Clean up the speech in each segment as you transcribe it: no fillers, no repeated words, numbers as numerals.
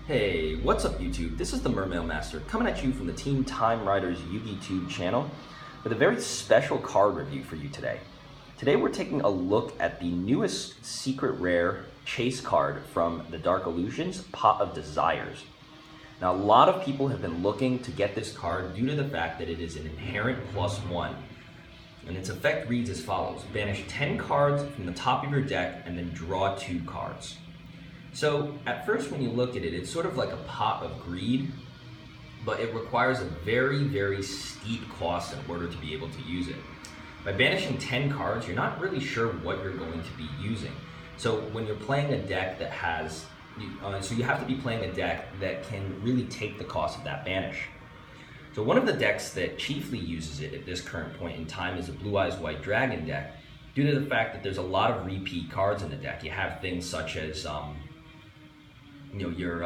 Hey, what's up YouTube? This is the Mermail Master coming at you from the Team Time Riders YouTube channel with a very special card review for you today. Today we're taking a look at the newest secret rare chase card from the Dark Illusions, Pot of Desires. Now a lot of people have been looking to get this card due to the fact that it is an inherent +1. And its effect reads as follows: banish 10 cards from the top of your deck and then draw 2 cards. So at first when you look at it, it's sort of like a pot of greed, but it requires a very, very steep cost in order to be able to use it. By banishing 10 cards, you're not really sure what you're going to be using. So when you're playing a deck that has, so you have to be playing a deck that can really take the cost of that banish. So one of the decks that chiefly uses it at this current point in time is the Blue Eyes White Dragon deck, due to the fact that there's a lot of repeat cards in the deck. You have things such as your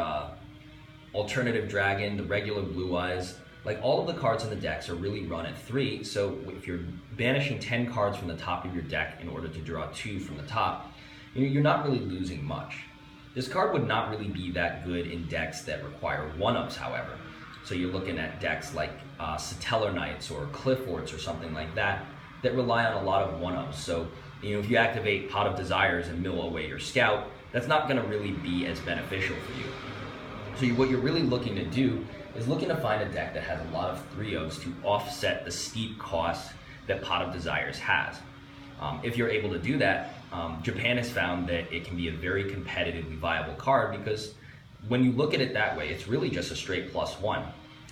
alternative dragon, the regular blue eyes, like all of the cards in the decks are really run at 3. So if you're banishing 10 cards from the top of your deck in order to draw 2 from the top, you're not really losing much. This card would not really be that good in decks that require 1-ups, however. So you're looking at decks like Satellar Knights or Cliff Forts or something like that rely on a lot of 1-ups. So if you activate Pot of Desires and mill away your scout, that's not going to really be as beneficial for you. So what you're really looking to do is looking to find a deck that has a lot of 3-ofs to offset the steep costs that Pot of Desires has. If you're able to do that, Japan has found that it can be a very competitively viable card, because when you look at it that way, it's really just a straight +1.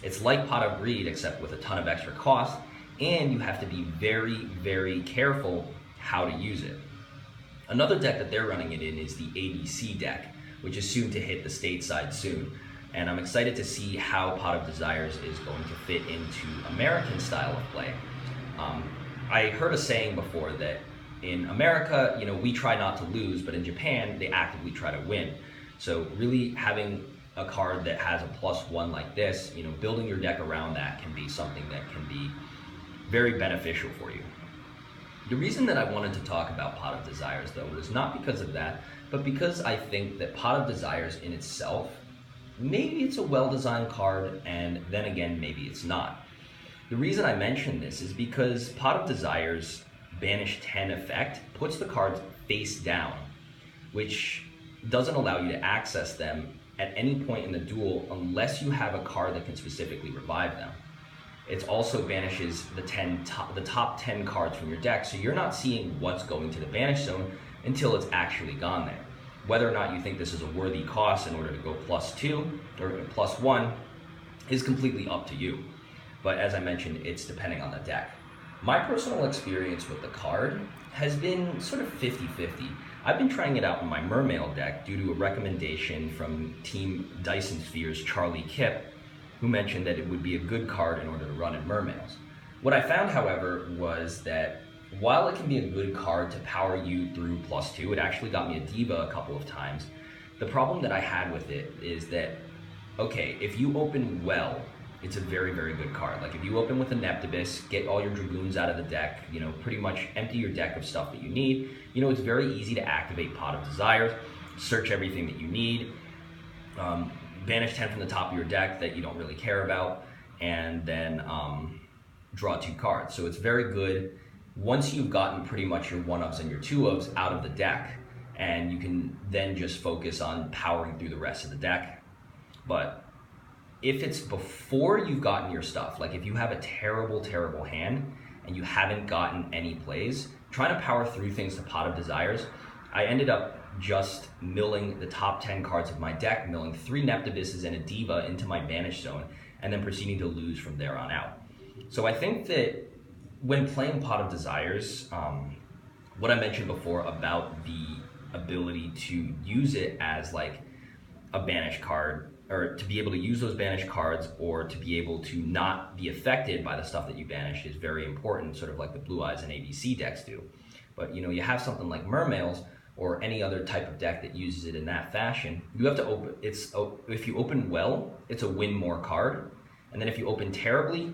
It's like Pot of Greed, except with a ton of extra cost, and you have to be very, very careful how to use it. Another deck that they're running it in is the ABC deck, which is soon to hit the stateside soon. And I'm excited to see how Pot of Desires is going to fit into American style of play. I heard a saying before that in America, we try not to lose, but in Japan, they actively try to win. So really having a card that has a +1 like this, building your deck around that can be something that can be very beneficial for you. The reason that I wanted to talk about Pot of Desires, though, was not because of that, but because I think that Pot of Desires in itself, maybe it's a well-designed card, and then again, maybe it's not. The reason I mention this is because Pot of Desires' Banish 10 effect puts the cards face down, which doesn't allow you to access them at any point in the duel unless you have a card that can specifically revive them. It also banishes the top 10 cards from your deck, so you're not seeing what's going to the banish zone until it's actually gone there. Whether or not you think this is a worthy cost in order to go +2 or +1 is completely up to you. But as I mentioned, it's depending on the deck. My personal experience with the card has been sort of 50-50. I've been trying it out in my Mermail deck due to a recommendation from Team Dyson Sphere's Charlie Kipp, who mentioned that it would be a good card in order to run in Mermails. What I found, however, was that while it can be a good card to power you through +2, it actually got me a Diva a couple of times. The problem that I had with it is that, okay, if you open well, it's a very, very good card. Like if you open with a Neptibus, get all your Dragoons out of the deck, pretty much empty your deck of stuff that you need, it's very easy to activate Pot of Desires, search everything that you need, banish 10 from the top of your deck that you don't really care about, and then draw 2 cards. So it's very good once you've gotten pretty much your 1-ups and your 2-ofs out of the deck, and you can then just focus on powering through the rest of the deck. But if it's before you've gotten your stuff, like if you have a terrible, terrible hand and you haven't gotten any plays, trying to power through things to Pot of Desires, I ended up just milling the top 10 cards of my deck, milling 3 Neptibuses and a Diva into my banish zone, and then proceeding to lose from there on out. So I think that when playing Pot of Desires, what I mentioned before about the ability to use it as like a banish card, or to be able to use those banish cards, or to be able to not be affected by the stuff that you banish, is very important, sort of like the Blue Eyes and ABC decks do. But you have something like Mermails, or any other type of deck that uses it in that fashion, you have to open, if you open well, it's a win more card, and then if you open terribly,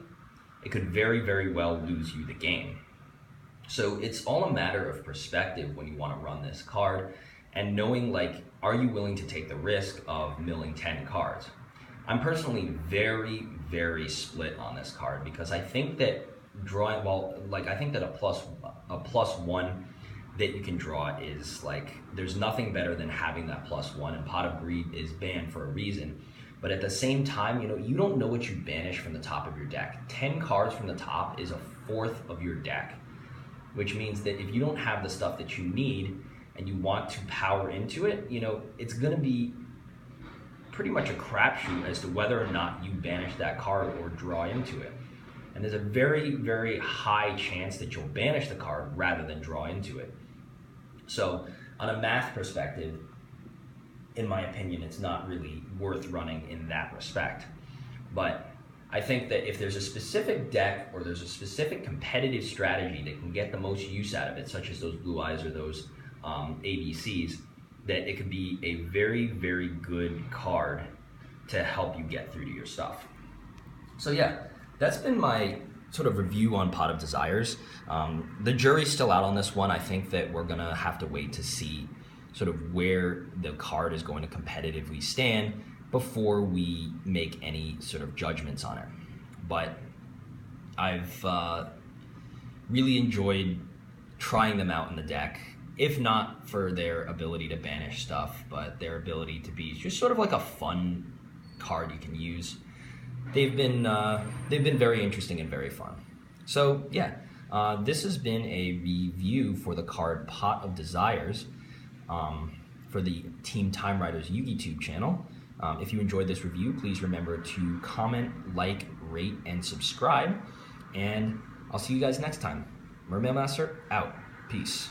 it could very, very well lose you the game. So it's all a matter of perspective when you want to run this card, and knowing like are you willing to take the risk of milling 10 cards? I'm personally very, very split on this card because I think that drawing, I think that a plus one that you can draw is like, there's nothing better than having that +1, and Pot of Greed is banned for a reason. But at the same time, you don't know what you banish from the top of your deck. 10 cards from the top is a fourth of your deck, which means that if you don't have the stuff that you need and you want to power into it, it's gonna be pretty much a crapshoot as to whether or not you banish that card or draw into it. And there's a very, very high chance that you'll banish the card rather than draw into it. So on a math perspective, in my opinion, it's not really worth running in that respect. But I think that if there's a specific deck or there's a specific competitive strategy that can get the most use out of it, such as those blue eyes or those ABCs, that it could be a very, very good card to help you get through to your stuff. So yeah, that's been my sort of review on Pot of Desires. The jury's still out on this one. I think that we're gonna have to wait to see sort of where the card is going to competitively stand before we make any sort of judgments on it. But I've really enjoyed trying them out in the deck, if not for their ability to banish stuff, but their ability to be just sort of like a fun card you can use. They've been very interesting and very fun. So yeah, this has been a review for the card Pot of Desires for the Team Time Riders YouTube channel. If you enjoyed this review, please remember to comment, like, rate, and subscribe. And I'll see you guys next time. Mermail Master out. Peace.